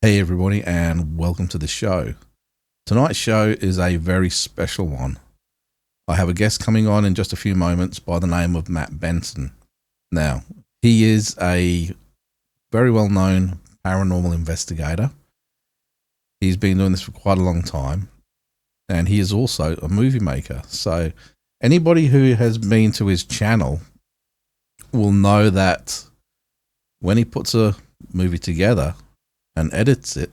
Hey, everybody, and welcome to the show. Tonight's show is a very special one. I have a guest coming on in just a few moments by the name of Matt Benton. Now, he is a very well known paranormal investigator. He's been doing this for quite a long time, and he is also a movie maker. So, anybody who has been to his channel will know that when he puts a movie together and edits it,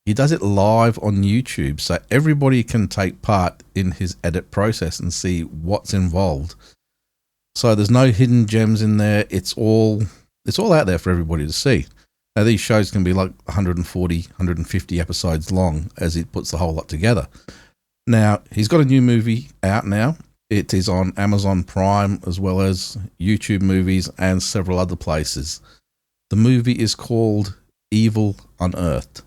he does it live on YouTube, so everybody can take part in his edit process and see what's involved. So there's no hidden gems in there. It's all out there for everybody to see. Now these shows can be like 140, 150 episodes long as he puts the whole lot together. Now he's got a new movie out now. It is on Amazon Prime as well as YouTube Movies and several other places. The movie is called Evil Unearthed.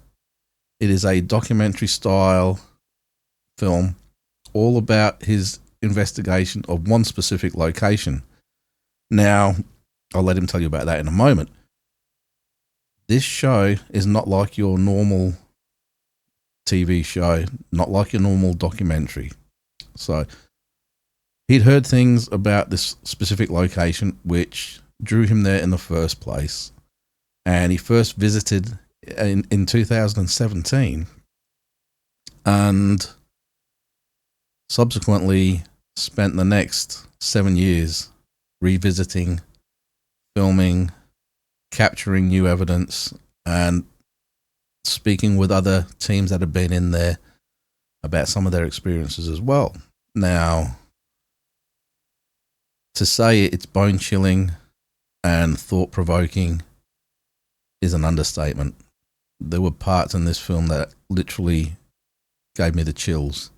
It is a documentary style film all about his investigation of one specific location. Now, I'll let him tell you about that in a moment. This show is not like your normal TV show, not like your normal documentary. So, he'd heard things about this specific location which drew him there in the first place. And he first visited in 2017 and subsequently spent the next 7 years revisiting, filming, capturing new evidence, and speaking with other teams that have been in there about some of their experiences as well. Now, to say it's bone-chilling and thought-provoking is an understatement. There were parts in this film that literally gave me the chills,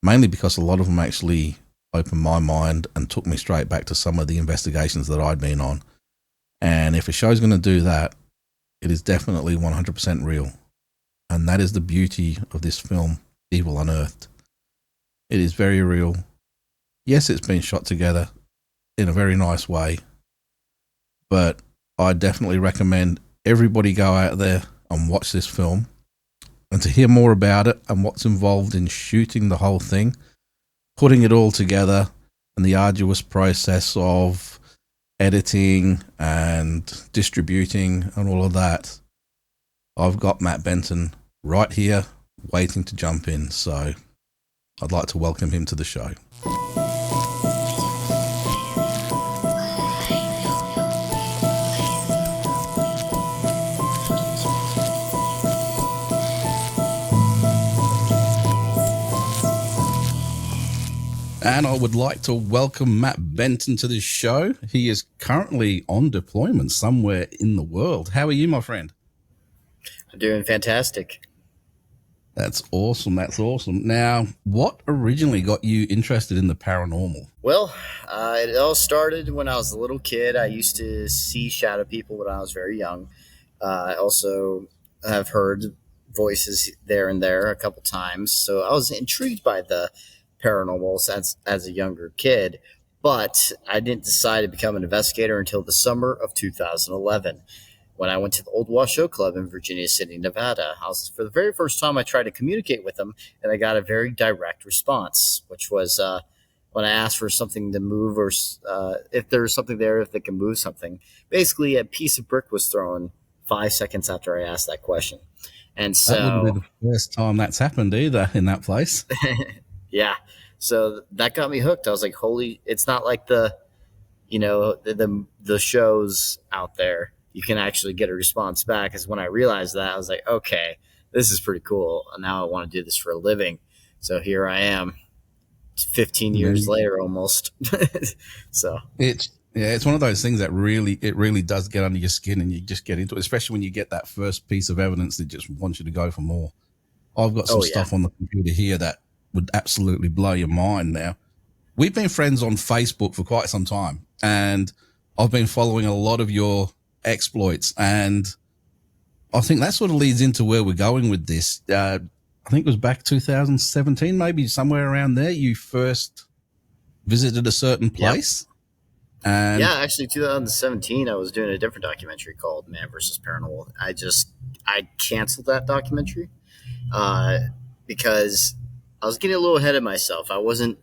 mainly because a lot of them actually opened my mind and took me straight back to some of the investigations that I'd been on. And if a show's going to do that, it is definitely 100% real. And that is the beauty of this film, Evil Unearthed. It is very real. Yes, it's been shot together in a very nice way, but I definitely recommend everybody go out there and watch this film. And to hear more about it and what's involved in shooting the whole thing, putting it all together, and the arduous process of editing and distributing and all of that, I've got Matt Benton right here waiting to jump in. So I'd like to welcome him to the show. And I would like to welcome Matt Benton to the show. He is currently on deployment somewhere in the world. How are you, my friend? I'm doing fantastic. That's awesome. That's awesome. Now, what originally got you interested in the paranormal? Well, it all started when I was a little kid. I used to see shadow people when I was very young. I also have heard voices there and there a couple times. So I was intrigued by the paranormal as a younger kid, but I didn't decide to become an investigator until the summer of 2011 when I went to the Old Washoe Club in Virginia City, Nevada. For the very first time, I tried to communicate with them, and I got a very direct response, which was when I asked for something to move or if there was something there, if they can move something. Basically, a piece of brick was thrown 5 seconds after I asked that question. And so that wouldn't be the first time that's happened either in that place. Yeah. So that got me hooked. I was like, holy, it's not like the shows out there. You can actually get a response back. Because when I realized that, I was like, okay, this is pretty cool. And now I want to do this for a living. So here I am 15 years later almost. So it's one of those things that really does get under your skin and you just get into it, especially when you get that first piece of evidence that just wants you to go for more. I've got some stuff on the computer here that would absolutely blow your mind. Now, we've been friends on Facebook for quite some time, and I've been following a lot of your exploits, and I think that sort of leads into where we're going with this. I think it was back 2017, maybe somewhere around there, you first visited a certain place. Yep. And actually 2017, I was doing a different documentary called Man vs. Paranormal. I canceled that documentary uh, because I was getting a little ahead of myself. I wasn't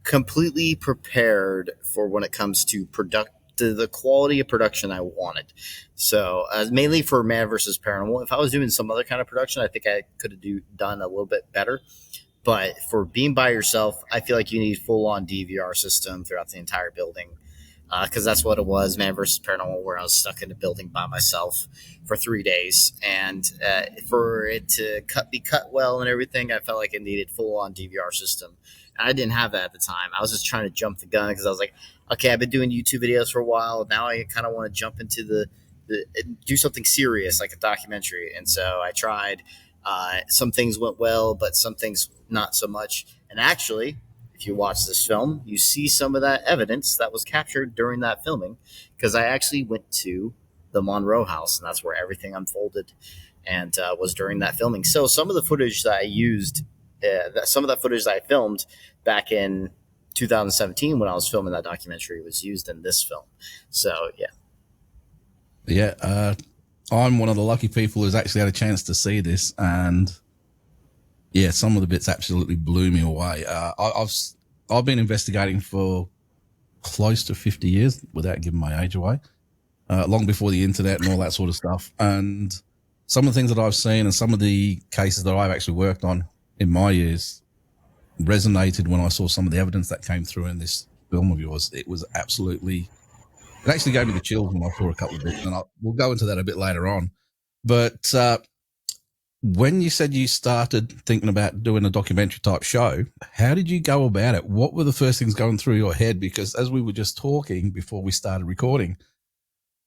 completely prepared for when it comes to the quality of production I wanted. So mainly for Man versus Paranormal. If I was doing some other kind of production, I think I could have done a little bit better. But for being by yourself, I feel like you need full on DVR system throughout the entire building, because that's what it was, Man versus Paranormal, where I was stuck in a building by myself for 3 days, and for it to be cut well and everything, I felt like it needed full on DVR system. And I didn't have that at the time. I was just trying to jump the gun because I was like, okay, I've been doing YouTube videos for a while. Now I kind of want to jump into do something serious like a documentary, and so I tried. Some things went well, but some things not so much. And actually, if you watch this film, you see some of that evidence that was captured during that filming, because I actually went to the Monroe House, and that's where everything unfolded, and was during that filming. So some of the footage that I used, some of that footage that I filmed back in 2017 when I was filming that documentary was used in this film. So yeah. Yeah, I'm one of the lucky people who's actually had a chance to see this, and yeah, some of the bits absolutely blew me away. I've been investigating for close to 50 years without giving my age away, long before the internet and all that sort of stuff. And some of the things that I've seen and some of the cases that I've actually worked on in my years resonated when I saw some of the evidence that came through in this film of yours. It was absolutely, it actually gave me the chills when I saw a couple of bits, and we'll go into that a bit later on. But when you said you started thinking about doing a documentary type show, how did you go about it? What were the first things going through your head? Because as we were just talking before we started recording,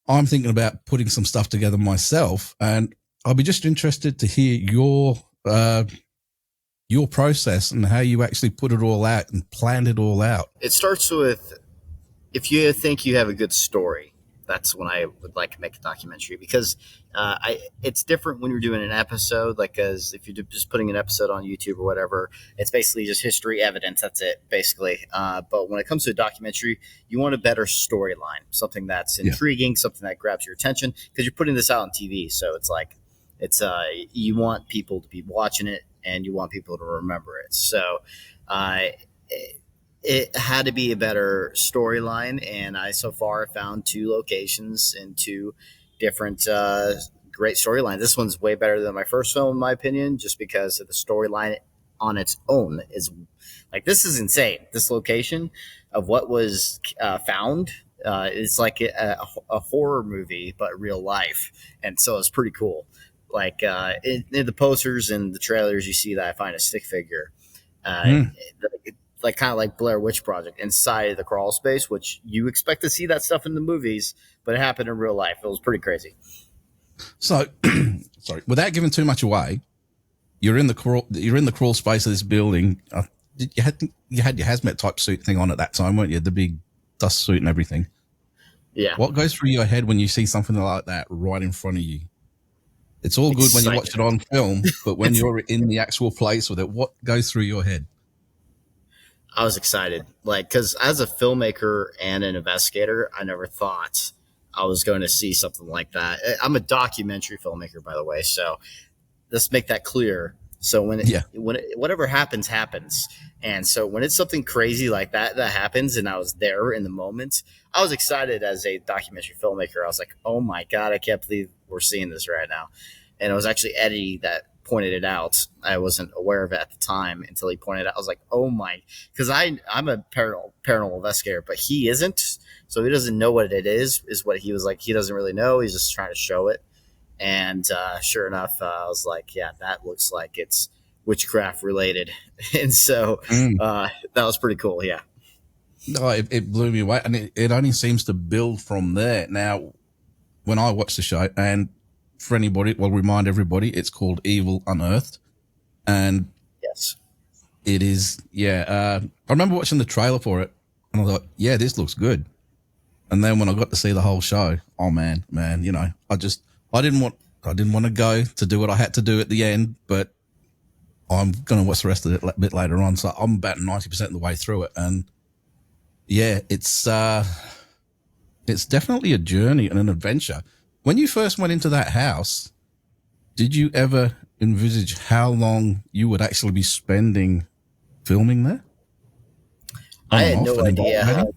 I'm thinking about putting some stuff together myself, and I'll be just interested to hear your process and how you actually put it all out and planned it all out. It starts with, if you think you have a good story, that's when I would like to make a documentary, because it's different when you're doing an episode. Like, as if you're just putting an episode on YouTube or whatever, it's basically just history evidence. That's it, basically. But when it comes to a documentary, you want a better storyline, something that's intriguing, something that grabs your attention, because you're putting this out on TV. So it's like, you want people to be watching it, and you want people to remember it. So it had to be a better storyline, and I so far found 2 locations and 2 different great storylines. This one's way better than my first film, in my opinion, just because of the storyline on its own is like, this is insane. This location of what was found is like a horror movie, but real life, and so it's pretty cool. Like in the posters and the trailers, you see that I find a stick figure. Like kind of like Blair Witch Project inside the crawl space, which you expect to see that stuff in the movies, but it happened in real life. It was pretty crazy. So, sorry, without giving too much away, you're in the crawl space of this building. You had your hazmat type suit thing on at that time, weren't you? The big dust suit and everything. Yeah. What goes through your head when you see something like that right in front of you? It's all good when you watch it on film, but when you're in the actual place with it, what goes through your head? I was excited, like, because as a filmmaker and an investigator, I never thought I was going to see something like that. I'm a documentary filmmaker, by the way, so let's make that clear. So whatever happens, and so when it's something crazy like that happens, and I was there in the moment, I was excited as a documentary filmmaker. I was like, oh my God, I can't believe we're seeing this right now. And it was actually Eddie that pointed it out. I wasn't aware of it at the time until he pointed it out. I was like, oh my, because I'm a paranormal investigator, but he isn't. So he doesn't know what it is what he was like. He doesn't really know. He's just trying to show it. And sure enough, I was like, yeah, that looks like it's witchcraft related. And so that was pretty cool. Yeah. No, it blew me away. And it only seems to build from there. Now, when I watched the show, and for anybody, well, remind everybody, it's called Evil Unearthed. And yes, it is. Yeah. I remember watching the trailer for it, and I thought, yeah, this looks good. And then when I got to see the whole show, oh man, you know, I didn't want to go to do what I had to do at the end, but I'm going to watch the rest of it a bit later on. So I'm about 90% of the way through it. And yeah, it's definitely a journey and an adventure. When you first went into that house, Did you ever envisage how long you would actually be spending filming there? I On and had off no and idea investigating? how.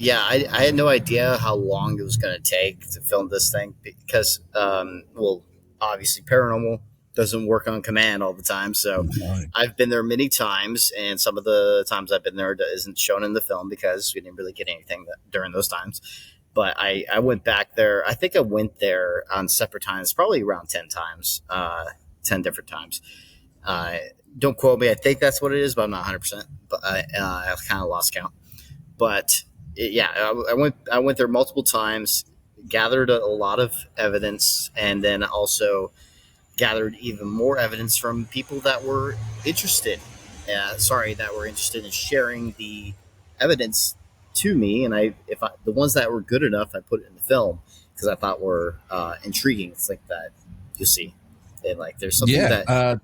Yeah, I had no idea how long it was going to take to film this thing because, well, obviously, paranormal doesn't work on command all the time. So No. I've been there many times, and some of the times I've been there isn't shown in the film because we didn't really get anything during those times. But I went back there. I think I went there on separate times, probably around 10 times, 10 different times. Uh, don't quote me. I think that's what it is, but I'm not 100%. But I kind of lost count. But yeah, I went there multiple times, gathered a lot of evidence, and then also gathered even more evidence from people that were interested. That were interested in sharing the evidence to me, and the ones that were good enough, I put it in the film because I thought were intriguing. It's like that you'll see, and like there's something Yeah. that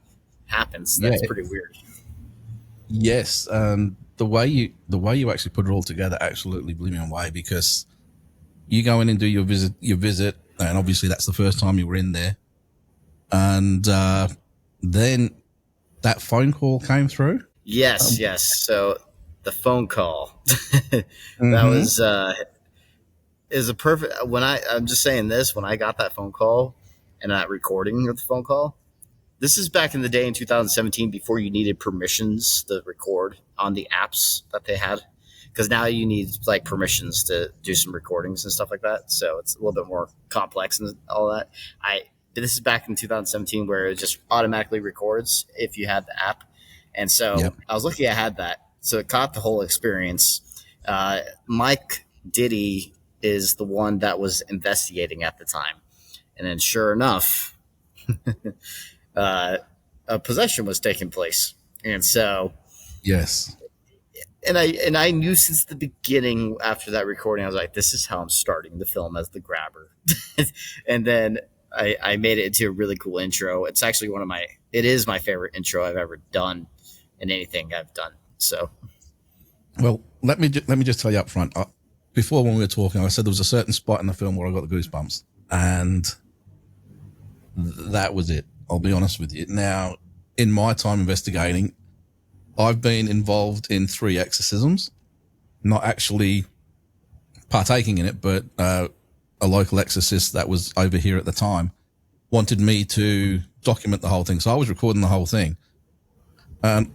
happens Yeah. that's pretty weird. Yes. And the way you actually put it all together absolutely blew me away because you go in and do your visit, and obviously that's the first time you were in there, and then that phone call came through. Yes, Um, yes. So the phone call that mm-hmm. was is a perfect. I'm just saying this when I got that phone call and that recording of the phone call. This is back in the day in 2017 before you needed permissions to record on the apps that they had. Because now you need like permissions to do some recordings and stuff like that. So it's a little bit more complex and all that. This is back in 2017 where it just automatically records if you had the app. And so Yep. I was lucky I had that. So it caught the whole experience. Mike Diddy is the one that was investigating at the time. And then sure enough, uh, a possession was taking place. And so, Yes. and I knew since the beginning after that recording, I was like, this is how I'm starting the film as the grabber. And then I made it into a really cool intro. It's actually it is my favorite intro I've ever done in anything I've done. So Well, let me just tell you up front. Before when we were talking, I said there was a certain spot in the film where I got the goosebumps, and that was it. I'll be honest with you. Now, in my time investigating, I've been involved in 3 exorcisms, not actually partaking in it, but a local exorcist that was over here at the time wanted me to document the whole thing. So I was recording the whole thing. And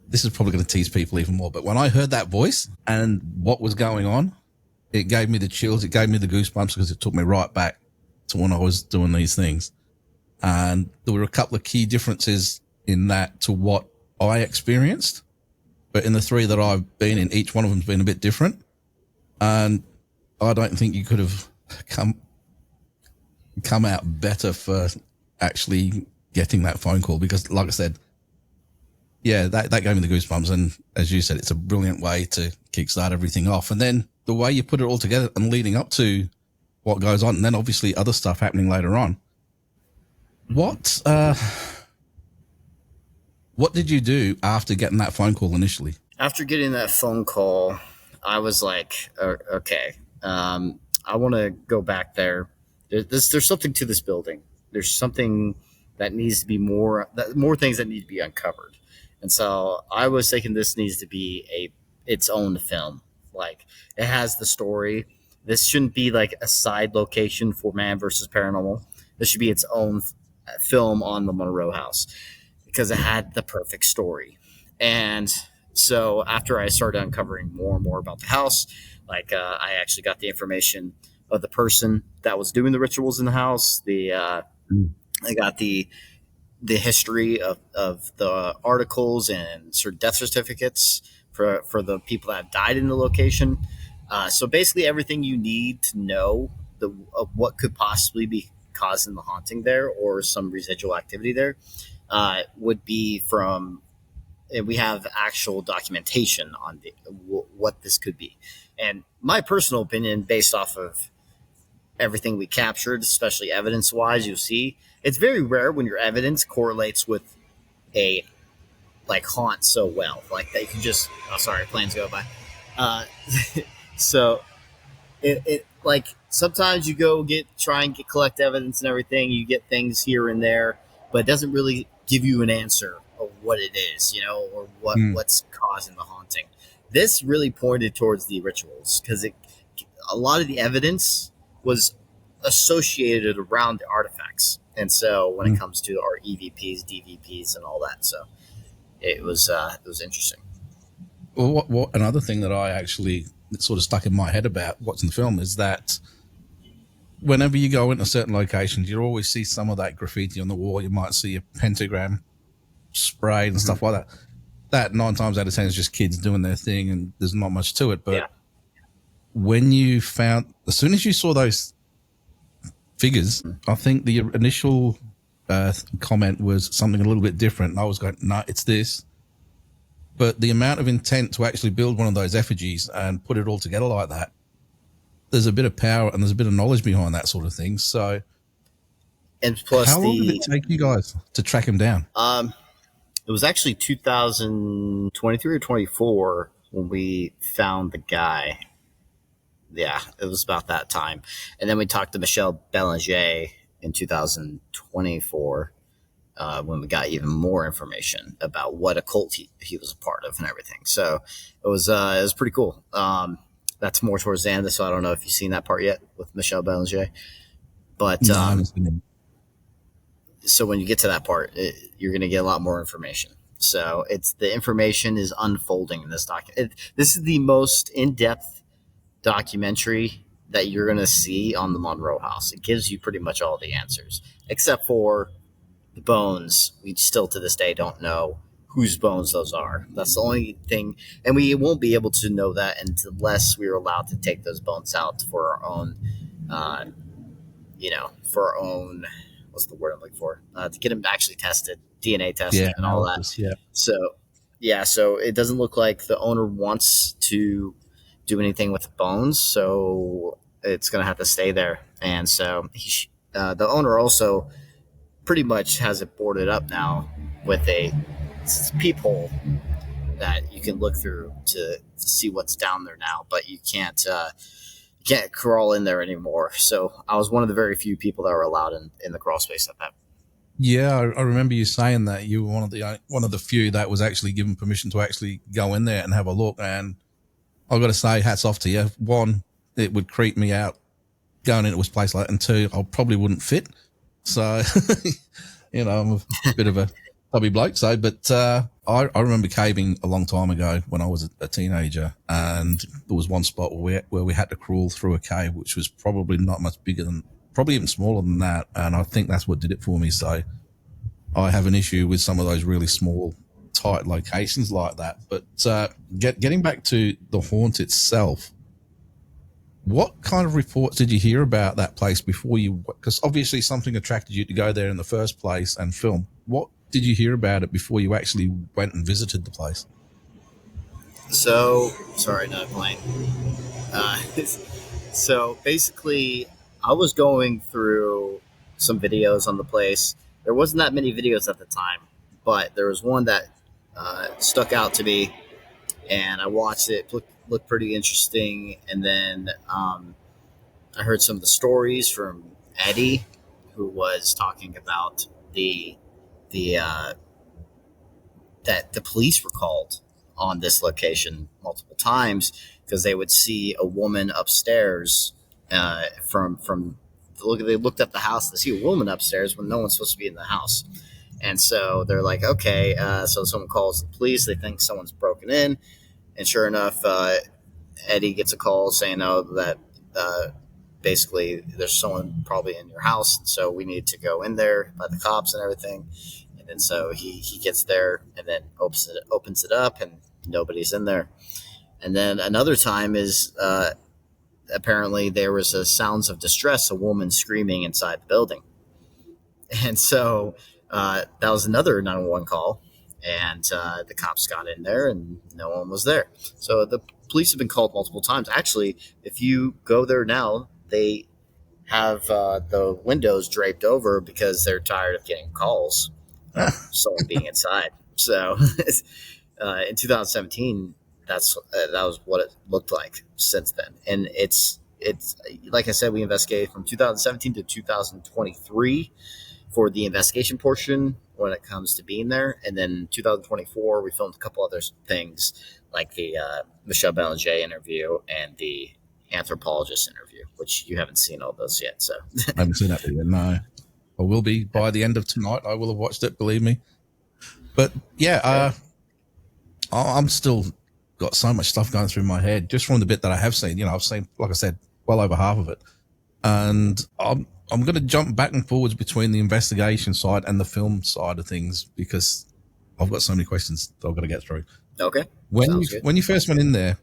this is probably going to tease people even more, but when I heard that voice and what was going on, it gave me the chills. It gave me the goosebumps because it took me right back to when I was doing these things. And there were a couple of key differences in that to what I experienced. But in the 3 that I've been in, each one of them's been a bit different. And I don't think you could have come out better for actually getting that phone call because, like I said, yeah, that gave me the goosebumps. And as you said, it's a brilliant way to kickstart everything off. And then the way you put it all together and leading up to what goes on, and then obviously other stuff happening later on. What what did you do after getting that phone call initially? after getting that phone call, I was like, okay, I want to go back there. There's something to this building. There's something that needs to be more things that need to be uncovered. And so I was thinking this needs to be its own film. Like it has the story. This shouldn't be like a side location for Man versus Paranormal. This should be its own film on the Monroe House because it had the perfect story. And so after I started uncovering more and more about the house, like I actually got the information of the person that was doing the rituals in the house. I got the history of the articles and sort of death certificates for the people that died in the location. So basically, everything you need to know of what could possibly be causing the haunting there or some residual activity there would be from. And we have actual documentation on what this could be. And my personal opinion, based off of everything we captured, especially evidence wise, you'll see it's very rare when your evidence correlates with a like haunt so well, like that you can just. Oh, sorry, planes go by. Uh, so it like sometimes you go try and collect evidence and everything. You get things here and there, but it doesn't really give you an answer of what it is, or Mm, what's causing the haunting. This really pointed towards the rituals because a lot of the evidence was associated around the artifacts, and so when it mm. comes to our EVPs, DVPs, and all that, so it was interesting. Well, what another thing that I actually that sort of stuck in my head about watching the film is that whenever you go into certain locations, you always see some of that graffiti on the wall. You might see a pentagram sprayed and Mm-hmm. stuff like that. That 9 times out of 10 is just kids doing their thing, and there's not much to it. But Yeah. when you found, as soon as you saw those figures, I think the initial comment was something a little bit different. And I was going, no, it's this. But the amount of intent to actually build one of those effigies and put it all together like that, there's a bit of power and there's a bit of knowledge behind that sort of thing. So, And plus how long did it take you guys to track him down? it was actually 2023 or 24 when we found the guy. Yeah, it was about that time. And then we talked to Michelle Belanger in 2024 when we got even more information about what a cult he was a part of and everything. So it was pretty cool. That's more towards the end, so I don't know if you've seen that part yet with Michelle Belanger. But No, I haven't seen him. so when you get to that part, you're going to get a lot more information. So it's the information is unfolding in this document. This is the most in depth documentary that you're going to see on the Monroe House. It gives you pretty much all the answers, except for the bones. We still to this day don't know whose bones those are. That's the only thing, and we won't be able to know that unless we are allowed to take those bones out for our own, uh, for our own. What's the word I'm looking for? To get them actually tested, DNA Yeah, tested, and all that. analysis. Yeah. So, yeah, so it doesn't look like the owner wants to do anything with the bones, so it's going to have to stay there. And so the owner also pretty much has it boarded up now with a peephole that you can look through to see what's down there now, but you can't crawl in there anymore. So I was one of the very few people that were allowed in the crawl space at that. Yeah, I remember you saying that you were one of the few that was actually given permission to actually go in there and have a look. And I've got to say, hats off to you. One, it would creep me out going into a place like that, and two, I probably wouldn't fit. So, I'm a bit of a hobby bloke. So, but I remember caving a long time ago when I was a teenager, and there was one spot where we had to crawl through a cave, which was probably not much bigger than, probably even smaller than that. And I think that's what did it for me. So I have an issue with some of those really small, tight locations like that. But getting back to the haunt itself, what kind of reports did you hear about that place before you? Because obviously something attracted you to go there in the first place and film. What did you hear about it before you actually went and visited the place? So sorry, another plane. Uh, so basically, I was going through some videos on the place. There wasn't that many videos at the time, but there was one that stuck out to me, and I watched it. Looked pretty interesting, and then I heard some of the stories from Eddie, who was talking about the that the police were called on this location multiple times because they would see a woman upstairs from they looked at the house to see a woman upstairs when no one's supposed to be in the house. And so they're like, okay, so someone calls the police. They think someone's broken in, and sure enough, Eddie gets a call saying, "Oh, that basically there's someone probably in your house, so we need to go in there by the cops and everything." And then so he gets there and then opens it up, and nobody's in there. And then another time is apparently there was a sounds of distress, a woman screaming inside the building, and so that was another 911 call, and the cops got in there, and no one was there. So the police have been called multiple times. Actually, if you go there now, they have the windows draped over because they're tired of getting calls of someone being inside. So in 2017, that was what it looked like since then, and it's it's like I said, we investigated from 2017 to 2023 for the investigation portion when it comes to being there, and then 2024 we filmed a couple other things like the Michelle Belanger interview and the anthropologist interview, which you haven't seen all those yet. So I haven't seen that yet. No, I will be by the end of tonight. I will have watched it. Believe me. But yeah, okay. I'm still got so much stuff going through my head just from the bit that I have seen. I've seen, like I said, well over half of it, and I'm going to jump back and forwards between the investigation side and the film side of things because I've got so many questions that I've got to get through. Okay, When you sounds good. when you first went in there,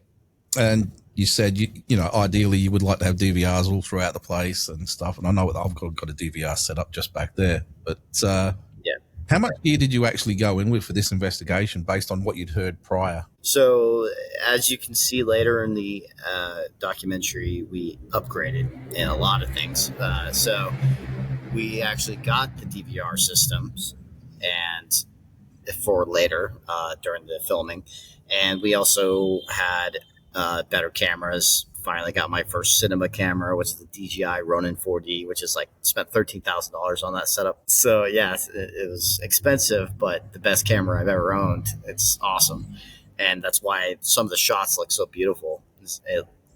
and you said ideally you would like to have DVRs all throughout the place and stuff, and I know that I've got a DVR set up just back there, but Yeah. how much gear did you actually go in with for this investigation based on what you'd heard prior? So, as you can see later in the documentary, we upgraded in a lot of things. So, we actually got the DVR systems, and for later during the filming, and we also had better cameras. Finally, got my first cinema camera, which is the DJI Ronin 4D, which is like spent $13,000 on that setup. So yeah, it was expensive, but the best camera I've ever owned. It's awesome, and that's why some of the shots look so beautiful.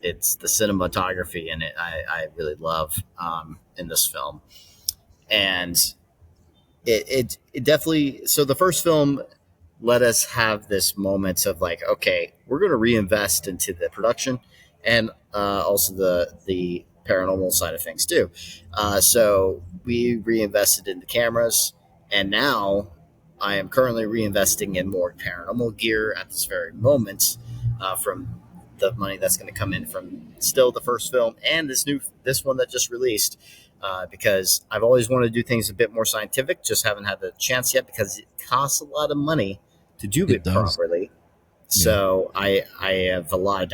It's the cinematography in it I really love in this film, and it definitely. So the first film let us have this moment of like, okay, we're going to reinvest into the production and also the paranormal side of things too. So we reinvested in the cameras, and now I am currently reinvesting in more paranormal gear at this very moment from the money that's going to come in from still the first film and this one that just released. Because I've always wanted to do things a bit more scientific, just haven't had the chance yet because it costs a lot of money to do It it does. properly. Yeah. So I have a lot of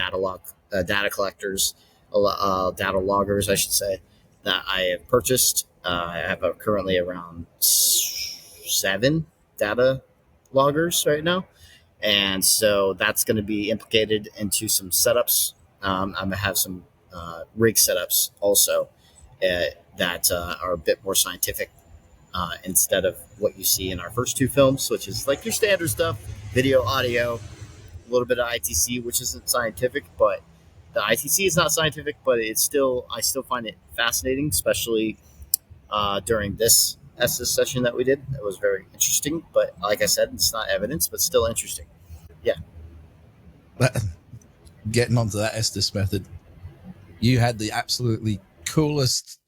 data collectors, data loggers, I should say, that I have purchased. I have currently around 7 data loggers right now, and so that's going to be implicated into some setups. I'm gonna have some rig setups also that are a bit more scientific instead of what you see in our first 2 films, which is like your standard stuff: video, audio, a little bit of ITC, which isn't scientific, but the ITC is not scientific, but I still find it fascinating, especially during this Estes session that we did. It was very interesting, but like I said, it's not evidence, but still interesting. Yeah. But getting onto that Estes method, you had the absolutely coolest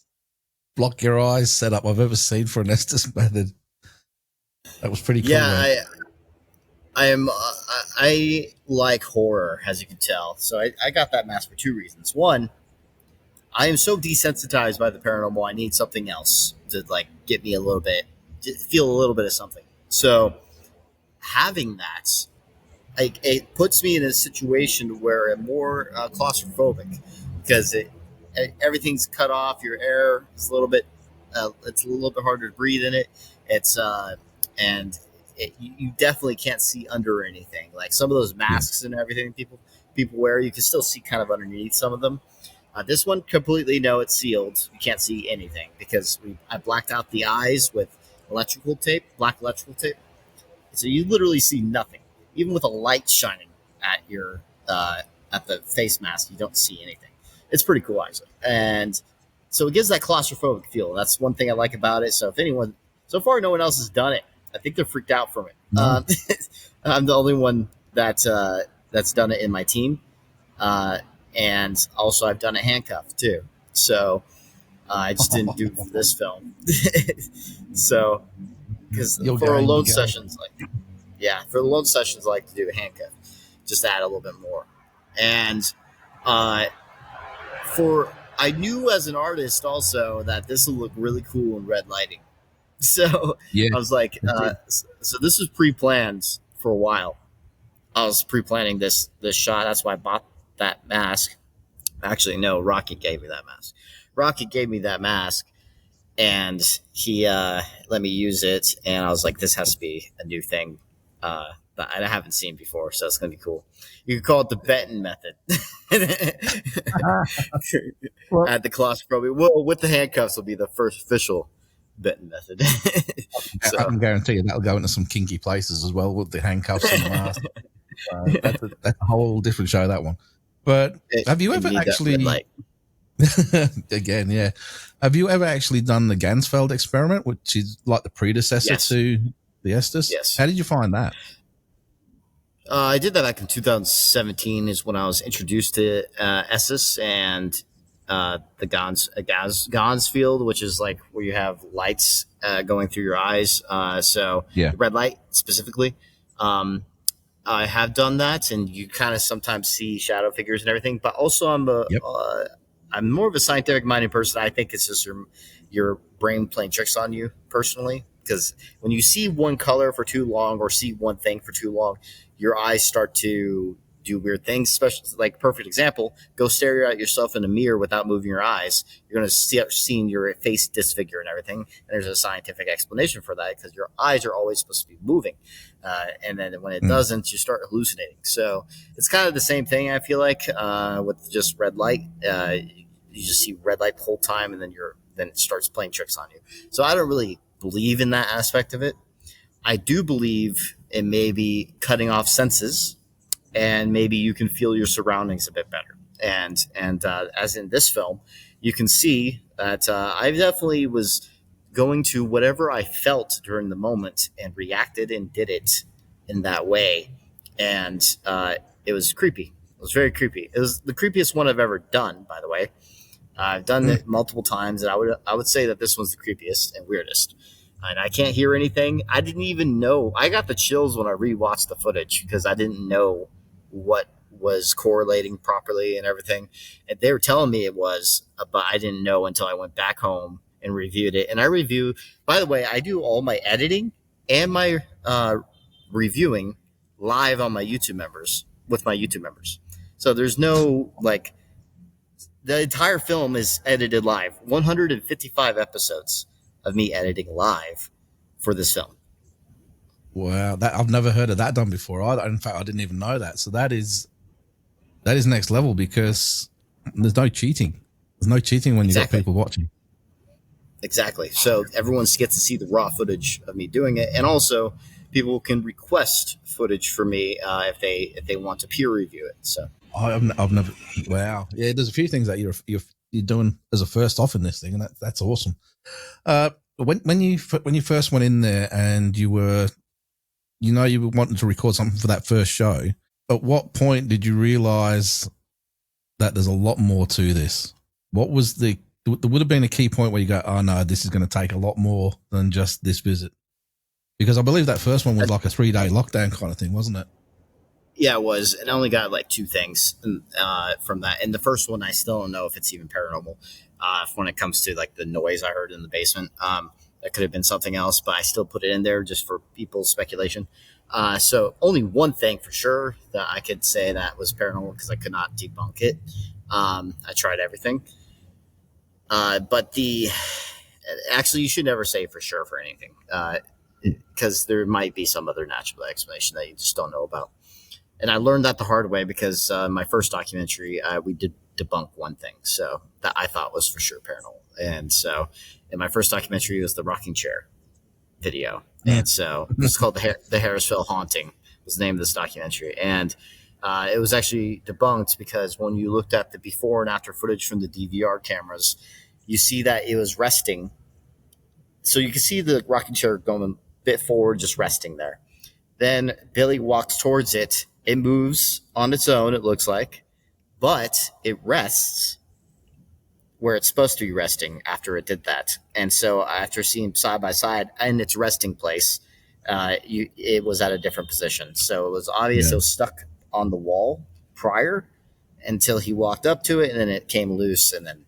block your eyes setup I've ever seen for an Estes method. That was pretty cool, Yeah, man. I like horror, as you can tell. So I got that mask for 2 reasons. One, I am so desensitized by the paranormal. I need something else to like get me a little bit, feel a little bit of something. So having that, like, it puts me in a situation where I'm more claustrophobic because everything's cut off. Your air is a little bit, it's a little bit harder to breathe in it. It's and you definitely can't see under anything. Like some of those Yeah. masks and everything people wear, you can still see kind of underneath some of them. This one completely, no, it's sealed. You can't see anything because I blacked out the eyes with black electrical tape, so you literally see nothing, even with a light shining at your at the face mask. You don't see anything. It's pretty cool actually, and so it gives that claustrophobic feel. That's one thing I like about it. So if anyone, so far no one else has done it. I think they're freaked out from it. No. I'm the only one that's done it in my team, uh, and also I've done a handcuff too. So I just didn't do it for this film. So because You're for going, alone you're going. sessions, like yeah, for the alone sessions, I like to do a handcuff, just add a little bit more. And uh, for I knew as an artist also that this would look really cool in red lighting. So Yeah, I was like, it did. so this was pre-planned for a while. I was pre-planning this shot. That's why I bought that mask. Actually, no, Rocket gave me that mask. Rocket gave me that mask, and he let me use it. And I was like, this has to be a new thing that I haven't seen before, so it's gonna be cool. You could call it the Benton method. Well, At the claustrophobic, well, with the handcuffs will be the first official Benton method. I So can guarantee you that'll go into some kinky places as well with the handcuffs and the mask. That's a whole different show, that one. But have you you ever need that red actually, light. again, yeah, have you ever actually done the Gansfeld experiment, which is like the predecessor Yes. to the Estes? Yes. How did you find that? I did that back in 2017 is when I was introduced to Esses and the Gans field, which is like where you have lights going through your eyes. So Yeah. the red light specifically. I have done that, and you kind of sometimes see shadow figures and everything. But also, Yep. I'm more of a scientific minded person. I think it's just your brain playing tricks on you personally. Because when you see one color for too long or see one thing for too long, your eyes start to do weird things. Especially, like, perfect example: go stare at yourself in a mirror without moving your eyes. You're going to see your face disfigure and everything. And there's a scientific explanation for that because your eyes are always supposed to be moving, and then when it doesn't, you start hallucinating. So it's kind of the same thing. I feel like with just red light, you just see red light the whole time, and then it starts playing tricks on you. So I don't really believe in that aspect of it. I do believe in maybe cutting off senses, and maybe you can feel your surroundings a bit better. And as in this film, you can see that I definitely was going to whatever I felt during the moment and reacted and did it in that way. And it was creepy. It was very creepy. It was the creepiest one I've ever done, by the way. I've done it multiple times, and I would say that this one's the creepiest and weirdest. And I can't hear anything. I didn't even know. I got the chills when I rewatched the footage because I didn't know what was correlating properly and everything. And they were telling me it was, but I didn't know until I went back home and reviewed it. And I review, by the way, I do all my editing and my reviewing live on my YouTube members with my YouTube members. So there's no like, the entire film is edited live. 155 episodes of me editing live for this film. Wow, that I've never heard of that done before. In fact, I didn't even know that. So that is next level because there's no cheating. There's no cheating when you got people watching. Exactly. So everyone gets to see the raw footage of me doing it, and also people can request footage for me if they want to peer review it. So I've never. Wow. Yeah, there's a few things that you're doing as a first off in this thing, and that's awesome. When you first went in there and you were wanting to record something for that first show, at what point did you realize that there's a lot more to this? What was there would have been a key point where you go, oh no, this is going to take a lot more than just this visit? Because I believe that first one was like a 3-day lockdown kind of thing, wasn't it? Yeah, it was. And I only got like 2 things from that. And the first one, I still don't know if it's even paranormal when it comes to like the noise I heard in the basement. That could have been something else, but I still put it in there just for people's speculation. So only one thing for sure that I could say that was paranormal because I could not debunk it. I tried everything. But actually, you should never say for sure for anything because there might be some other natural explanation that you just don't know about. And I learned that the hard way because my first documentary, we did debunk one thing. So that I thought was for sure paranormal. And so in my first documentary was the rocking chair video. And so it's called the Harrisville Haunting was the name of this documentary. And it was actually debunked because when you looked at the before and after footage from the DVR cameras, you see that it was resting. So you can see the rocking chair going a bit forward, just resting there. Then Billy walks towards it. It moves on its own, it looks like, but it rests where it's supposed to be resting after it did that. And so after seeing side by side in its resting place, it was at a different position. So it was obvious it was stuck on the wall prior until he walked up to it, and then it came loose. And then,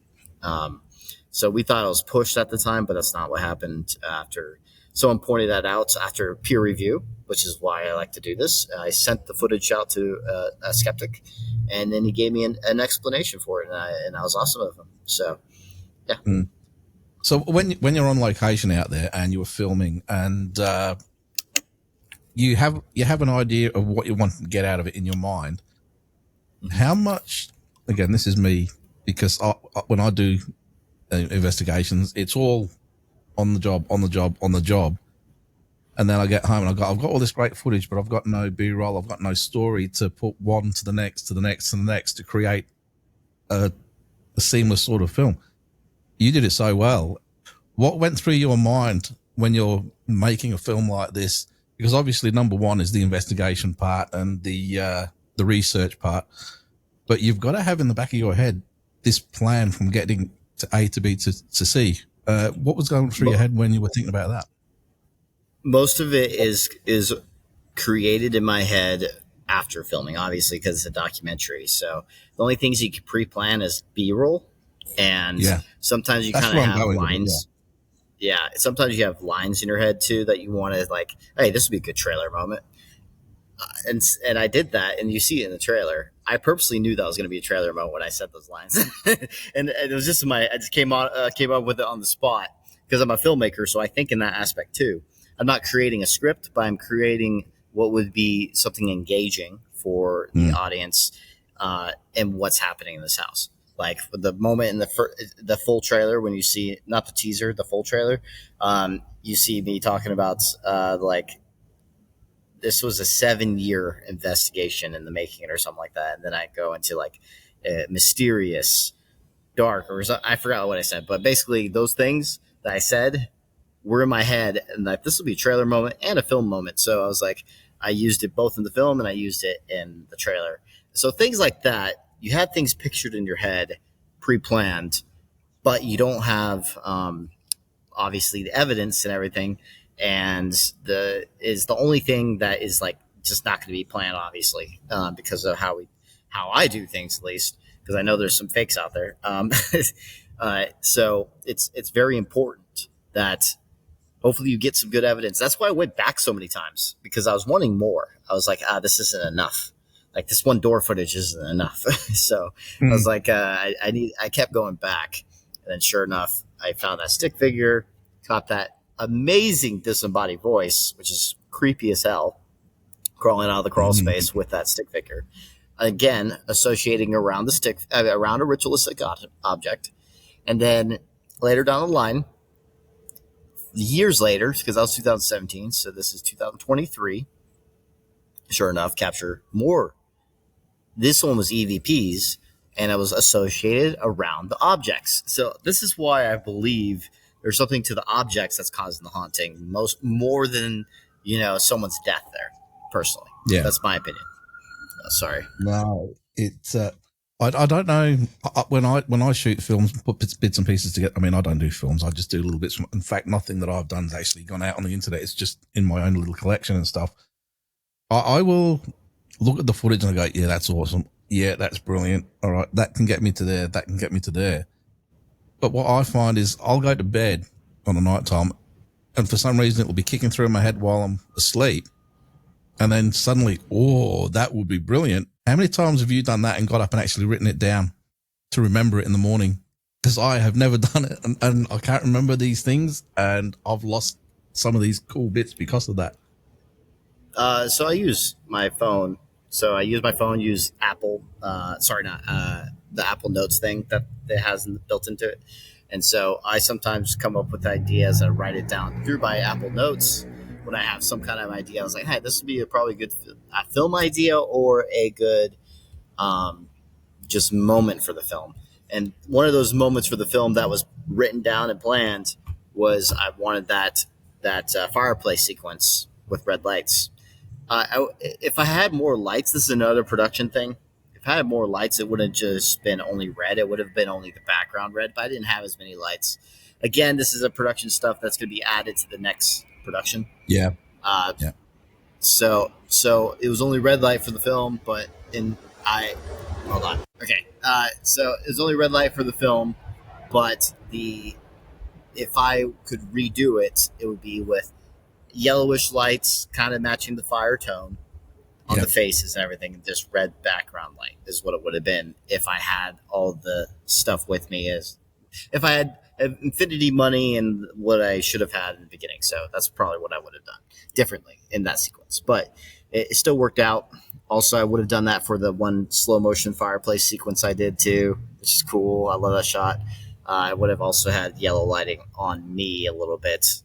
so we thought it was pushed at the time, but that's not what happened after someone pointed that out after peer review, which is why I like to do this. I sent the footage out to a skeptic, and then he gave me an explanation for it, and I was awesome of him. So, yeah. So when you're on location out there and you were filming, and you have an idea of what you want to get out of it in your mind. Mhm. How much? Again, this is me because when I do investigations, it's all on the job, on the job, on the job. And then I get home and I've got all this great footage, but I've got no B-roll. I've got no story to put one to the next, to the next, to the next to create a seamless sort of film. You did it so well. What went through your mind when you're making a film like this? Because obviously, number one is the investigation part and the research part, but you've got to have in the back of your head this plan from getting to A to B to C. What was going through your head when you were thinking about that? Most of it is created in my head after filming, obviously, because it's a documentary. So the only things you can pre-plan is B-roll, and Yeah, sometimes you that's kind of where I'm have going with it. lines. Yeah, sometimes you have lines in your head too that you want to like. Hey, this would be a good trailer moment, and I did that, and you see it in the trailer. I purposely knew that was going to be a trailer moment when I said those lines, and it was just I just came up with it on the spot because I'm a filmmaker, so I think in that aspect too. I'm not creating a script, but I'm creating what would be something engaging for the Yeah. audience and what's happening in this house. Like the moment in the full trailer when you see not the teaser, the full trailer, you see me talking about like this was a 7-year investigation in the making or something like that, and then I go into like mysterious, dark, or I forgot what I said, but basically those things that I said were in my head, and like this will be a trailer moment and a film moment. So I was like, I used it both in the film and I used it in the trailer. So things like that, you had things pictured in your head, pre-planned, but you don't have obviously the evidence and everything, and the only thing that is like just not going to be planned, obviously, because of how I do things at least, because I know there's some fakes out there. So it's very important that hopefully you get some good evidence. That's why I went back so many times because I was wanting more. I was like, this isn't enough. Like this one door footage isn't enough. So I was Mm. like, I kept going back. And then sure enough, I found that stick figure, got that amazing disembodied voice, which is creepy as hell, crawling out of the crawl space with that stick figure. Again, associating around around a ritualistic object. And then later down the line, years later, because that was 2017, so this is 2023. Sure enough, capture more. This one was EVPs, and it was associated around the objects. So this is why I believe there's something to the objects that's causing the haunting, more than someone's death there. Personally, Yeah. that's my opinion. Sorry. No, it's I don't know. When I shoot films, put bits and pieces together. I mean, I don't do films. I just do little bits. In fact, nothing that I've done has actually gone out on the internet. It's just in my own little collection and stuff. I will look at the footage and I go, yeah, that's awesome. Yeah, that's brilliant. All right, that can get me to there. That can get me to there. But what I find is I'll go to bed on a night time, and for some reason it will be kicking through my head while I'm asleep. And then suddenly, oh, that would be brilliant. How many times have you done that and got up and actually written it down to remember it in the morning? Because I have never done it, and I can't remember these things, and I've lost some of these cool bits because of that. So I use my phone. So I use my phone, use Apple, sorry, not the Apple Notes thing that it has built into it. And so I sometimes come up with ideas and write it down through my Apple Notes when I have some kind of idea. I was like, hey, this would be a probably good film idea or a good just moment for the film. And one of those moments for the film that was written down and planned was I wanted that fireplace sequence with red lights. If I had more lights, this is another production thing. If I had more lights, it wouldn't just been only red. It would have been only the background red, but I didn't have as many lights. Again, this is a production stuff that's going to be added to the next production. Yeah. Uh, Yeah. so it was only red light for the film, but hold on. Okay. So it was only red light for the film, but if I could redo it, it would be with yellowish lights, kind of matching the fire tone on Yeah. the faces and everything, and just red background light is what it would have been if I had all the stuff with me. As if I had infinity money and what I should have had in the beginning. So that's probably what I would have done differently in that sequence. But it still worked out. Also, I would have done that for the one slow motion fireplace sequence I did too, which is cool. I love that shot. I would have also had yellow lighting on me a little bit,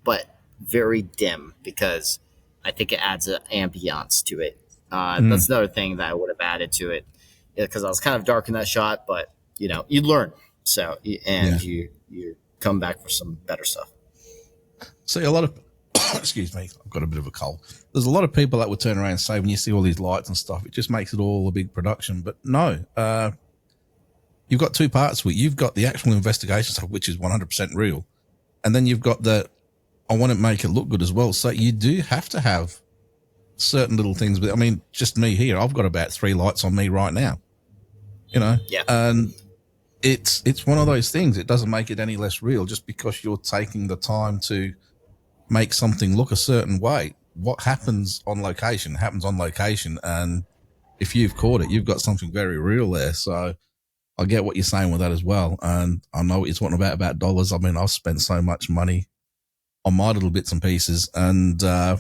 but very dim because I think it adds an ambiance to it. That's another thing that I would have added to it because I was kind of dark in that shot, but you learn. So and you come back for some better stuff. See, a lot of excuse me, I've got a bit of a cold. There's a lot of people that would turn around and say when you see all these lights and stuff, it just makes it all a big production. But no, you've got two parts to it. You've got the actual investigation stuff, which is 100% real, and then you've got the I want to make it look good as well. So you do have to have certain little things. But I mean, just me here, I've got about 3 lights on me right now. Yeah. And it's one of those things. It doesn't make it any less real just because you're taking the time to make something look a certain way. What happens on location happens on location. And if you've caught it, you've got something very real there. So I get what you're saying with that as well. And I know what you're talking about dollars. I mean, I've spent so much money on my little bits and pieces, and I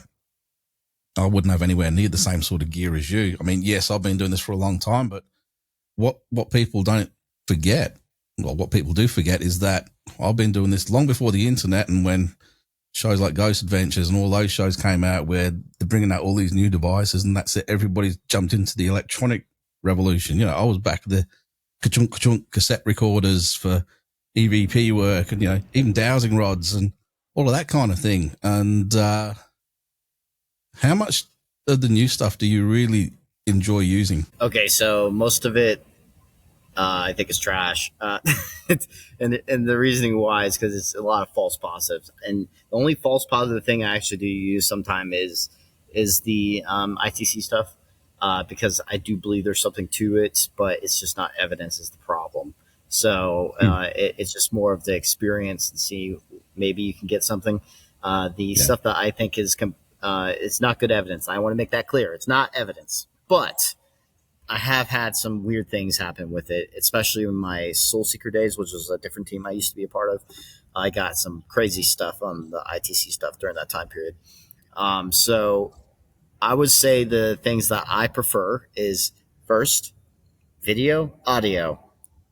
wouldn't have anywhere near the same sort of gear as you. I mean, yes, I've been doing this for a long time, but what people don't forget, well, what people do forget is that I've been doing this long before the internet, and when shows like Ghost Adventures and all those shows came out where they're bringing out all these new devices, and that's it. Everybody's jumped into the electronic revolution. I was back the ka-chunk cassette recorders for EVP work and, even dowsing rods and all of that kind of thing. And how much of the new stuff do you really enjoy using? Okay, so most of it I think is trash. And the reasoning why is because it's a lot of false positives. And the only false positive thing I actually do use sometime is the ITC stuff because I do believe there's something to it, but it's just not evidence is the problem. So it's just more of the experience and see maybe you can get something. Stuff that I think is it's not good evidence. I want to make that clear. It's not evidence, but I have had some weird things happen with it, especially in my Soul Seeker days, which was a different team I used to be a part of. I got some crazy stuff on the ITC stuff during that time period. So I would say the things that I prefer is first, video, audio.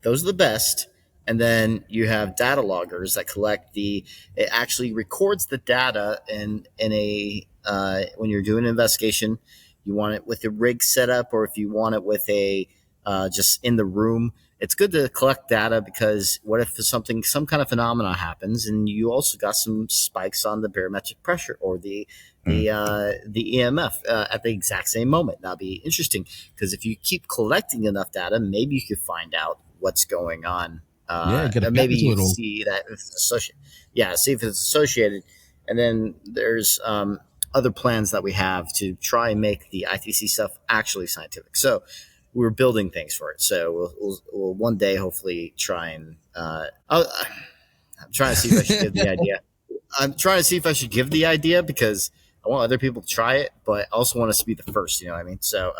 Those are the best. And then you have data loggers that collect it actually records the data in a when you're doing an investigation. You want it with a rig setup, or if you want it with a just in the room. It's good to collect data because what if some kind of phenomena happens, and you also got some spikes on the barometric pressure or the EMF at the exact same moment. That'd be interesting because if you keep collecting enough data, maybe you could find out what's going on. Maybe you see that it's associated. Yeah, see if it's associated, and then there's other plans that we have to try and make the ITC stuff actually scientific. So we're building things for it. So we'll one day hopefully try and I'm trying to see if I should give the idea. I'm trying to see if I should give the idea because I want other people to try it, but I also want us to be the first. You know what I mean? So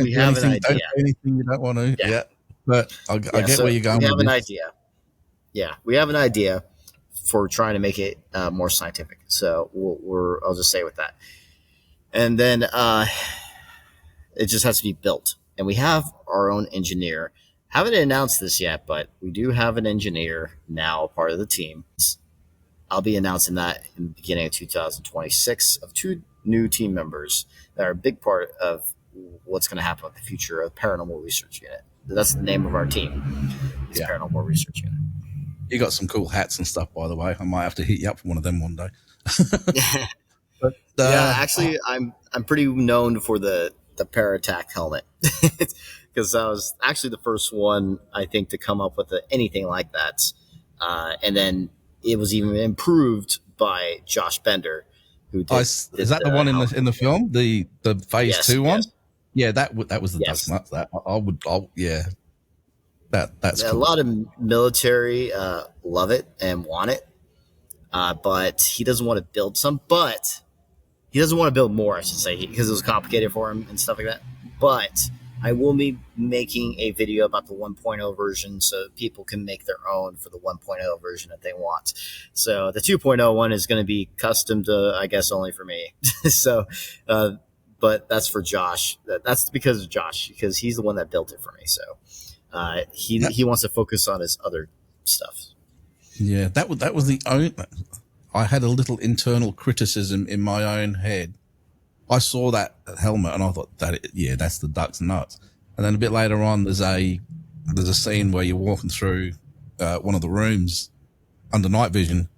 we have an idea. Don't do anything you don't want to. Yeah. But I get where you're going. We have an idea. Yeah, we have an idea for trying to make it more scientific. So I'll just say with that. And then it just has to be built. And we have our own engineer. Haven't announced this yet, but we do have an engineer now, part of the team. I'll be announcing that in the beginning of 2026 of 2 new team members that are a big part of what's going to happen with the future of Paranormal Research Unit. That's the name of our team. It's Paranormal Research Unit. You got some cool hats and stuff, by the way. I might have to hit you up for one of them one day. But, actually, I'm pretty known for the Paratac helmet because I was actually the first one I think to come up with anything like that, and then it was even improved by Josh Bender, who did. Is that the one in the film, the phase 2 one? Yes. Yeah, that was the best. That that's cool. A lot of military love it and want it, but he doesn't want to build some. But he doesn't want to build more, I should say, because it was complicated for him and stuff like that. But I will be making a video about the 1.0 version so people can make their own for the 1.0 version if they want. So the 2.0 one is going to be custom to, I guess, only for me. So, but that's for Josh. That's because of Josh, because he's the one that built it for me. So he wants to focus on his other stuff. Yeah, that was the only. I had a little internal criticism in my own head. I saw that helmet and I thought that's the duck's nuts. And then a bit later on, there's a scene where you're walking through one of the rooms under night vision,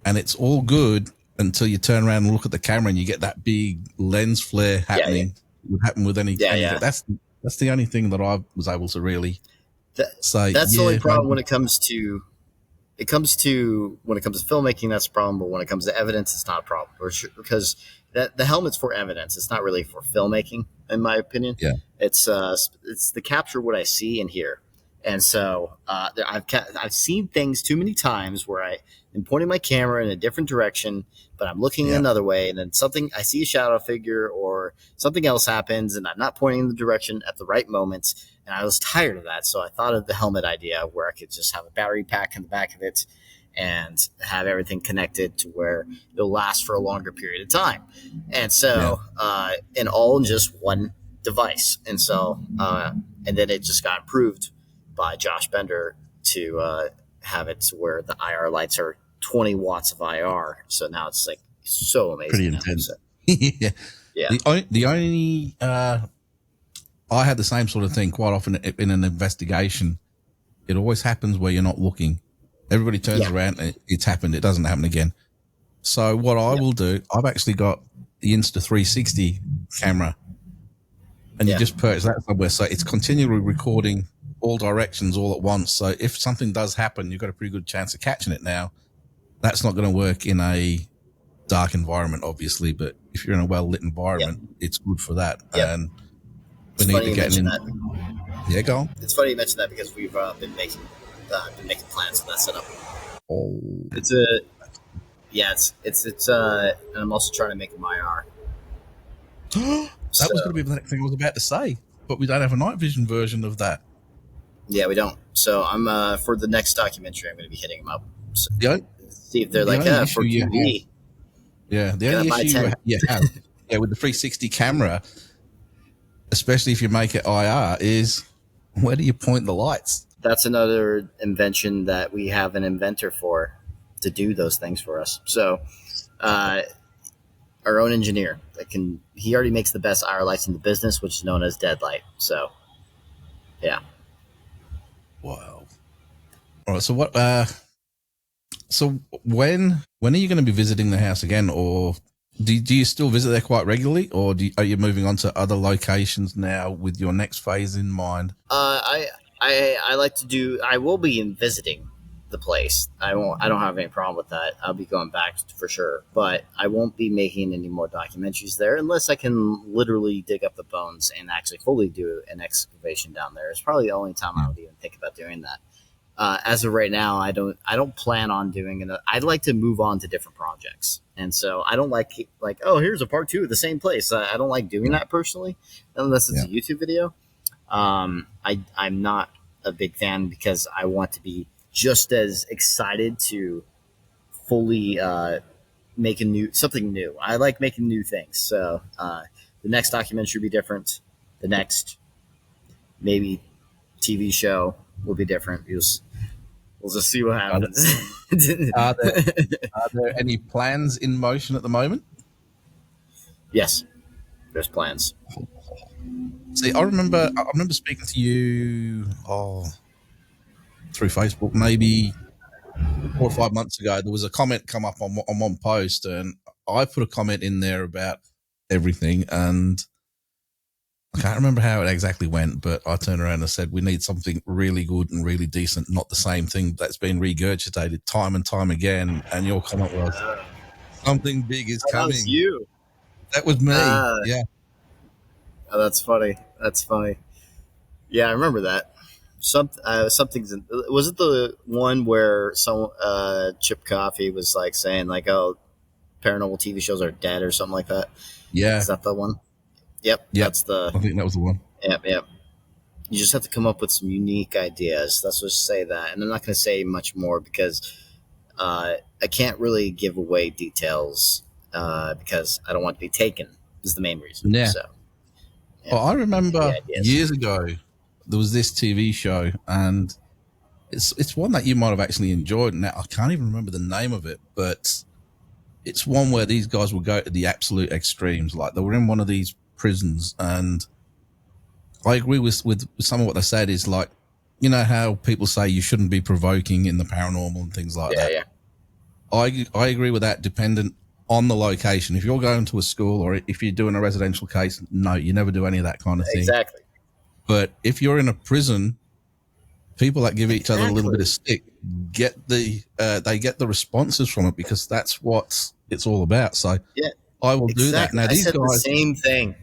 and it's all good until you turn around and look at the camera and you get that big lens flare happening. It would happen with any. That's the only thing that I was able to really say. That's the only problem when it comes to. When it comes to filmmaking, that's a problem. But when it comes to evidence, it's not a problem. Because the helmet's for evidence. It's not really for filmmaking, in my opinion. Yeah. It's to capture what I see and hear. And so I've seen things too many times where I'm pointing my camera in a different direction, but I'm looking another way, and then I see a shadow figure or something else happens, and I'm not pointing in the direction at the right moments. And I was tired of that, so I thought of the helmet idea where I could just have a battery pack in the back of it and have everything connected to where it'll last for a longer period of time. And so, and all in just one device. And so, and then it just got improved by Josh Bender to have it to where the IR lights are 20 watts of IR. So now it's like so amazing. Pretty intense. So, yeah. The only I had the same sort of thing quite often in an investigation. It always happens where you're not looking. Everybody turns around and it's happened. It doesn't happen again. So what I will do, I've actually got the Insta360 camera, and you just purchase that somewhere. So it's continually recording all directions all at once. So if something does happen, you've got a pretty good chance of catching it. Now, that's not going to work in a dark environment, obviously, but if you're in a well-lit environment, it's good for that. And we need to get in. Yeah, go on. It's funny you mentioned that because we've been making plans for that setup. Oh, it's and I'm also trying to make a IR. That was going to be the next thing I was about to say, but we don't have a night vision version of that. Yeah, we don't. So I'm for the next documentary, I'm going to be hitting them up. So see if they're like, for TV. Yeah, the only issue you have with the 360 camera, especially if you make it IR, is where do you point the lights? That's another invention that we have an inventor for to do those things for us. So our own engineer he already makes the best IR lights in the business, which is known as Deadlight. So yeah. Wow. All right. So what? So when are you going to be visiting the house again, or do you still visit there quite regularly, or are you moving on to other locations now with your next phase in mind? I like to do. I will be visiting the place. I don't have any problem with that. I'll be going back for sure, but I won't be making any more documentaries there unless I can literally dig up the bones and actually fully do an excavation down there. It's probably the only time I would even think about doing that. As of right now, I don't plan on doing it. I'd like to move on to different projects, and so I don't like here's a part 2 of the same place. I don't like doing that personally, unless it's a YouTube video. I'm not a big fan because I want to be just as excited to fully make something new. I like making new things. So the next documentary will be different. The next maybe TV show will be different. We'll just see what happens. Are there any plans in motion at the moment? Yes, there's plans. See, I remember speaking to you through Facebook maybe 4 or 5 months ago. There was a comment come up on one post, and I put a comment in there about everything, and I can't remember how it exactly went, but I turned around and said, we need something really good and really decent, not the same thing that's been regurgitated time and time again. And your comment was, something big is coming. That was you. That was me. Yeah. Oh, that's funny. Yeah, I remember that. Something's was it the one where some Chip Coffey was like saying like, oh, paranormal TV shows are dead or something like that? Yeah. Is that the one? Yep. I think that was the one. Yep, yep. You just have to come up with some unique ideas. Let's just say that. And I'm not going to say much more because I can't really give away details because I don't want to be taken, is the main reason. Yeah. So, yeah, Well, I the remember ideas. years ago there was this TV show, and it's one that you might have actually enjoyed. Now I can't even remember the name of it, but it's one where these guys will go to the absolute extremes. Like they were in one of these prisons, and I agree with some of what they said is like, you know how people say you shouldn't be provoking in the paranormal and things like Yeah, that. yeah. I agree with that, dependent on the location. If you're going to a school or if you're doing a residential case, no, you never do any of that kind of thing. Exactly. But if you're in a prison, people that give each other a little bit of Exactly. stick they get the responses from it because that's what it's all about. So Yeah, I will do that. exactly. Now I these said the guys, same thing.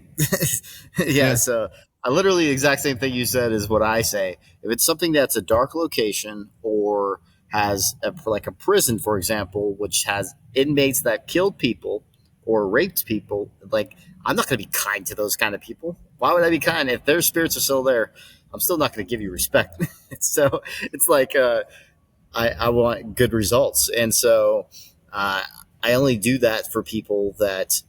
Yeah, yeah, so I literally the exact same thing you said is what I say. If it's something that's a dark location or has like a prison, for example, which has inmates that killed people or raped people, like I'm not going to be kind to those kind of people. Why would I be kind if their spirits are still there? I'm still not going to give you respect. So it's like I want good results, and so uh, I only do that for people that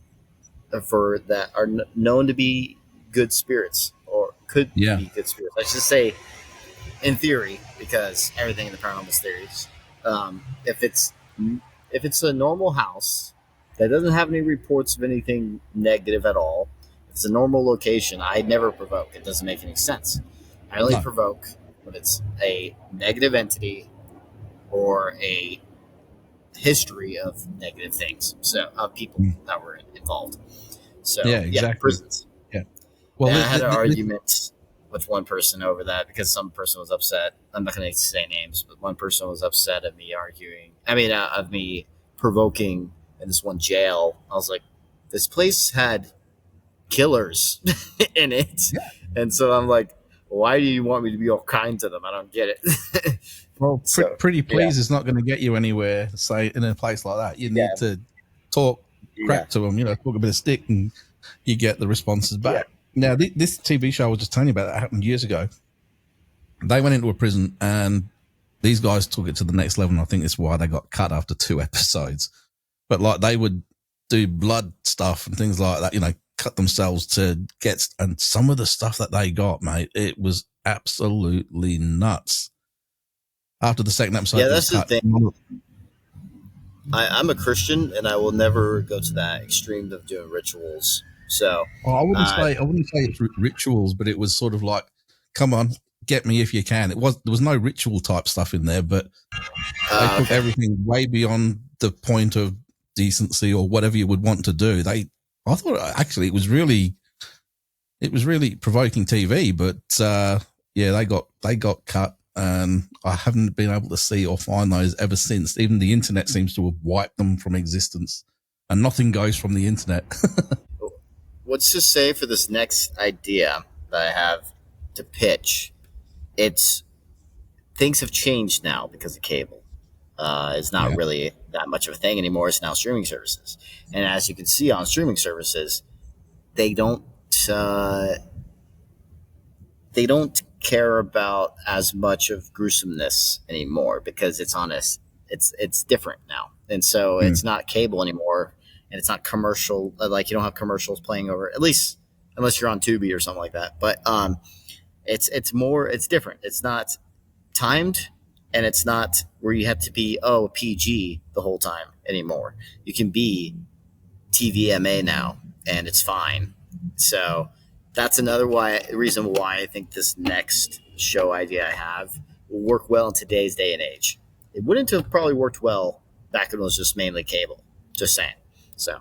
are known to be good spirits or could yeah, be good spirits. I should say in theory because everything in the paranormal is theories. Um, if it's if it's a normal house that doesn't have any reports of anything negative at all, if it's a normal location, I never provoke. It doesn't make any sense. I only no, provoke when it's a negative entity or a history of negative things. So of people mm, that were involved. yeah, So yeah, exactly, prisons. yeah. Well, And I had an argument with one person over that because some person was upset. I'm not going to say names, but one person was upset of me arguing. I mean, of me provoking in this one jail. I was like, this place had killers in it, yeah. and so I'm like, why do you want me to be all kind to them? I don't get it. Well, So pretty yeah, please is not going to get you anywhere. Say in a place like that, you need yeah, to talk yeah, crap to them. You know, talk a bit of stick, and you get the responses yeah. back. Now, this TV show I was just telling you about that happened years ago. They went into a prison, and these guys took it to the next level. And I think that's why they got cut after 2 episodes. But like they would do blood stuff and things like that. You know, cut themselves to get. And some of the stuff that they got, mate, it was absolutely nuts. After the second episode Yeah, that was that's the cut, thing. I'm a Christian, and I will never go to that extreme of doing rituals. So, I wouldn't uh, say it's rituals, but it was sort of like, come on, get me if you can. There was no ritual type stuff in there, but they took okay. everything way beyond the point of decency or whatever you would want to do. I thought actually it was really provoking TV, but yeah, they got cut, and I haven't been able to see or find those ever since. Even the internet seems to have wiped them from existence, and nothing goes from the internet. What's to say for this next idea that I have to pitch? It's things have changed now because of cable. It's not Yeah, really that much of a thing anymore. It's now streaming services, and as you can see on streaming services, they don't uh, they don't care about as much of gruesomeness anymore because it's honest. It's different now, and so mm. it's not cable anymore, and it's not commercial. Like you don't have commercials playing over at least unless you're on Tubi or something like that. But it's different. It's not timed, and it's not where you have to be PG the whole time anymore. You can be TVMA now, and it's fine. So that's another reason why I think this next show idea I have will work well in today's day and age. It wouldn't have probably worked well back when it was just mainly cable. Just saying. So